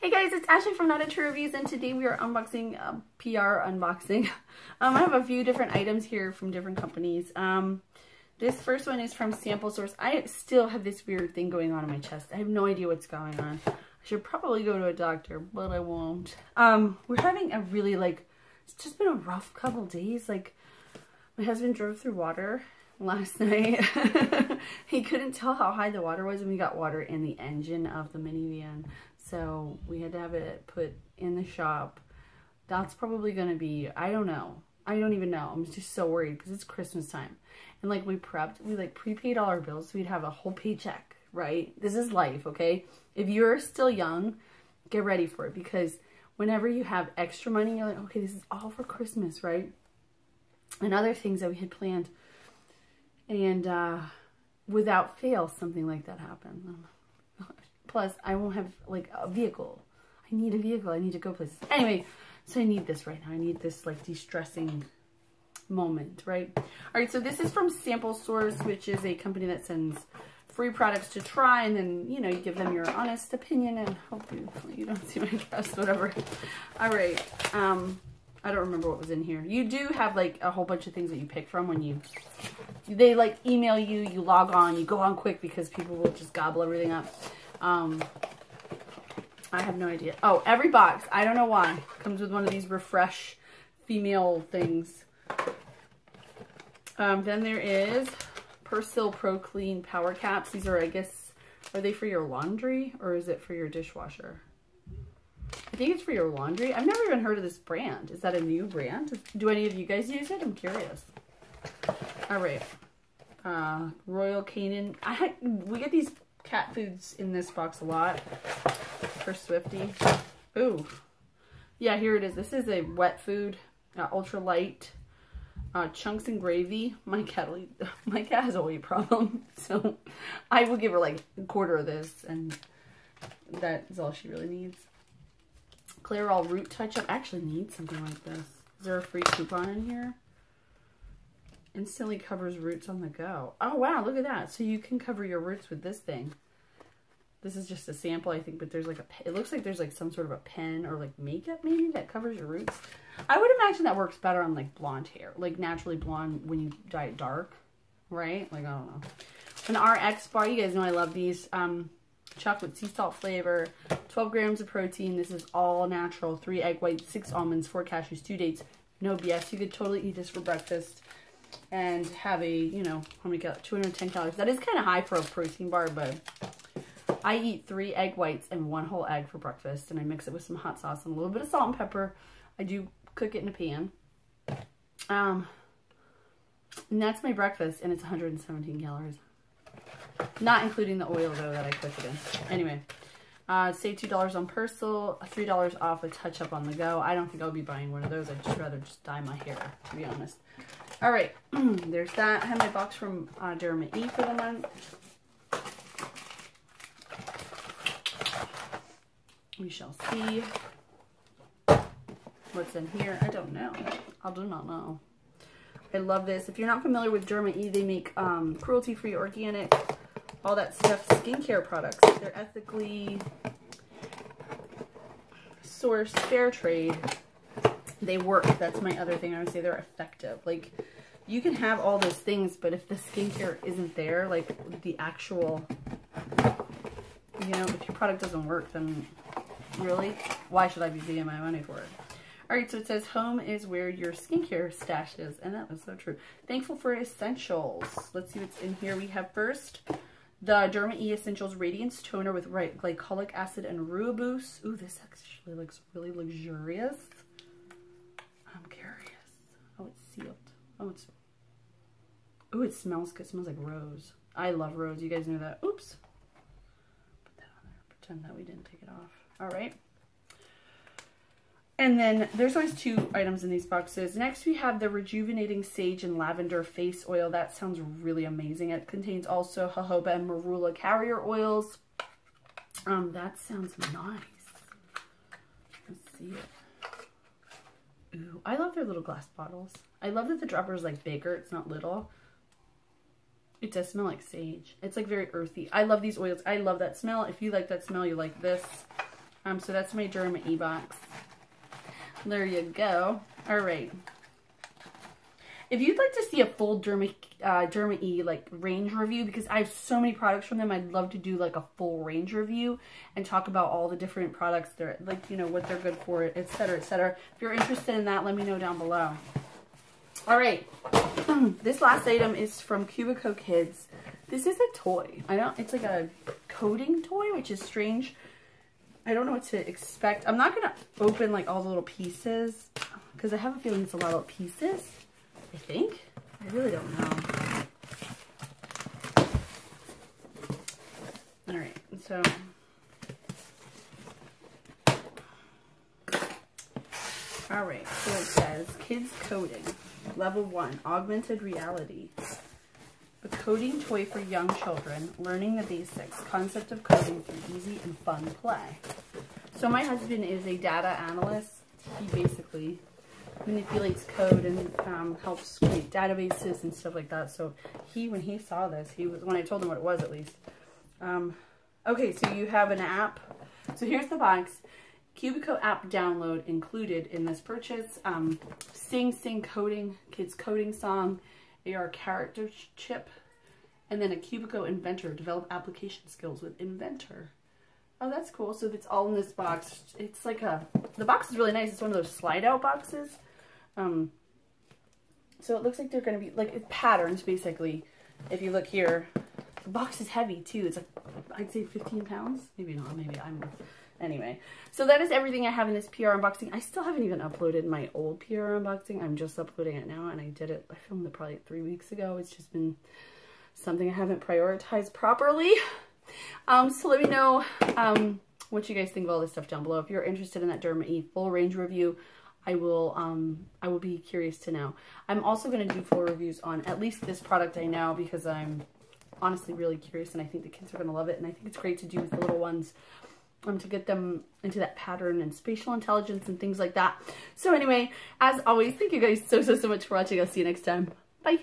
Hey guys, it's Ashley from Not a True Reviews, and today we are unboxing PR unboxing. I have a few different items here from different companies. This first one is from Sample Source. I still have this weird thing going on in my chest. I have no idea what's going on. I should probably go to a doctor, but I won't. We're having a really it's just been a rough couple days. My husband drove through water last night. He couldn't tell how high the water was, and we got water in the engine of the minivan. So we had to have it put in the shop. That's probably going to be, I don't know. I don't even know. I'm just so worried because it's Christmas time. And we prepped, we prepaid all our bills so we'd have a whole paycheck, right? This is life, okay? If you're still young, get ready for it, because whenever you have extra money, you're like, okay, this is all for Christmas, right? And other things that we had planned. And without fail, something like that happened. Plus, I won't have a vehicle. I need a vehicle. I need to go places. Anyway, so I need this right now. I need this de-stressing moment, right? All right, so this is from Sample Source, which is a company that sends free products to try, and then, you give them your honest opinion, and hopefully you don't see my dress, whatever. All right, I don't remember what was in here. You do have a whole bunch of things that you pick from when they email you, you log on, you go on quick because people will just gobble everything up. I have no idea. Oh, every box, I don't know why, comes with one of these refresh female things. Then there is Persil Pro Clean Power Caps. These are, I guess, are they for your laundry or is it for your dishwasher? I think it's for your laundry. I've never even heard of this brand. Is that a new brand? Do any of you guys use it? I'm curious. All right. Royal Canin. We get these cat foods in this box a lot for Swifty. Ooh. Yeah, here it is. This is a wet food, ultra light, chunks and gravy. My cat has a weight problem, so I will give her a quarter of this, and that is all she really needs. Clairol Root Touch-Up. I actually need something like this. Is there a free coupon in here? Instantly covers roots on the go. Oh, wow, look at that. So you can cover your roots with this thing. This is just a sample, I think, but there's it looks like there's some sort of a pen or makeup maybe that covers your roots. I would imagine that works better on blonde hair, naturally blonde when you dye it dark, right? I don't know. An RX bar, you guys know I love these. Chocolate sea salt flavor, 12 grams of protein. This is all natural. 3 egg whites, 6 almonds, 4 cashews, 2 dates. No BS. You could totally eat this for breakfast and have a, how many calories? 210 calories. That is kind of high for a protein bar, but I eat 3 egg whites and 1 whole egg for breakfast, and I mix it with some hot sauce and a little bit of salt and pepper. I do cook it in a pan. And that's my breakfast, and it's 117 calories. Not including the oil, though, that I cook it in. Anyway, save $2 on Persil, $3 off a touch-up on the go. I don't think I'll be buying one of those. I'd just rather just dye my hair, to be honest. All right, there's that. I have my box from Derma E for the month. We shall see what's in here. I don't know. I do not know. I love this. If you're not familiar with Derma E, they make cruelty-free, organic, all that stuff, skincare products. They're ethically sourced, fair trade. They work. That's my other thing. I would say they're effective. You can have all those things, but if the skincare isn't there, the actual, if your product doesn't work, then really, why should I be paying my money for it? All right, so it says home is where your skincare stash is, and that was so true. Thankful for essentials. Let's see what's in here. We have first the Derma E Essentials Radiance Toner with glycolic acid and rooibos. Ooh, this actually looks really luxurious. I'm curious. Oh, it's sealed. Oh, it smells good. It smells like rose. I love rose. You guys know that. Oops. Put that on there. Pretend that we didn't take it off. All right. And then there's always 2 items in these boxes. Next, we have the Rejuvenating Sage and Lavender Face Oil. That sounds really amazing. It contains also jojoba and marula carrier oils. That sounds nice. Let's see it. Ooh, I love their little glass bottles. I love that the dropper is bigger. It's not little. It does smell like sage. It's very earthy. I love these oils. I love that smell. If you like that smell, you like this. So that's my Derma E box. There you go. All right. If you'd like to see a full Derma E like range review, because I have so many products from them, I'd love to do like a full range review and talk about all the different products they're like, you know, what they're good for, etc., etc. If you're interested in that, let me know down below. All right. This last item is from Kiwi Co Kids. This is a toy. It's like a coding toy, which is strange. I don't know what to expect. I'm not going to open like all the little pieces because I have a feeling it's a lot of pieces. I think. I really don't know. Alright, so alright, so it says Kids Coding, Level 1, Augmented Reality. A coding toy for young children, learning the basics, concept of coding through easy and fun play. So my husband is a data analyst. He basically manipulates code and helps create databases and stuff like that. So when he saw this, when I told him what it was at least. Okay, so you have an app. So here's the box. Kiwi Co app download included in this purchase. Sing Coding, Kids Coding Song, AR Character Chip, and then a Kiwi Co Inventor, develop application skills with Inventor. Oh, that's cool. So it's all in this box. It's like the box is really nice. It's one of those slide out boxes. So it looks like they're going to be like patterns basically. If you look here, the box is heavy too. It's like, I'd say 15 pounds. Maybe not. Maybe anyway. So that is everything I have in this PR unboxing. I still haven't even uploaded my old PR unboxing. I'm just uploading it now, and I filmed it probably 3 weeks ago. It's just been something I haven't prioritized properly. So let me know what you guys think of all this stuff down below. If you're interested in that Derma E full range review, I will be curious to know. I'm also going to do full reviews on at least this product I know, because I'm honestly really curious, and I think the kids are going to love it, and I think it's great to do with the little ones to get them into that pattern and spatial intelligence and things like that. So anyway, as always, thank you guys so much for watching. I'll see you next time. Bye.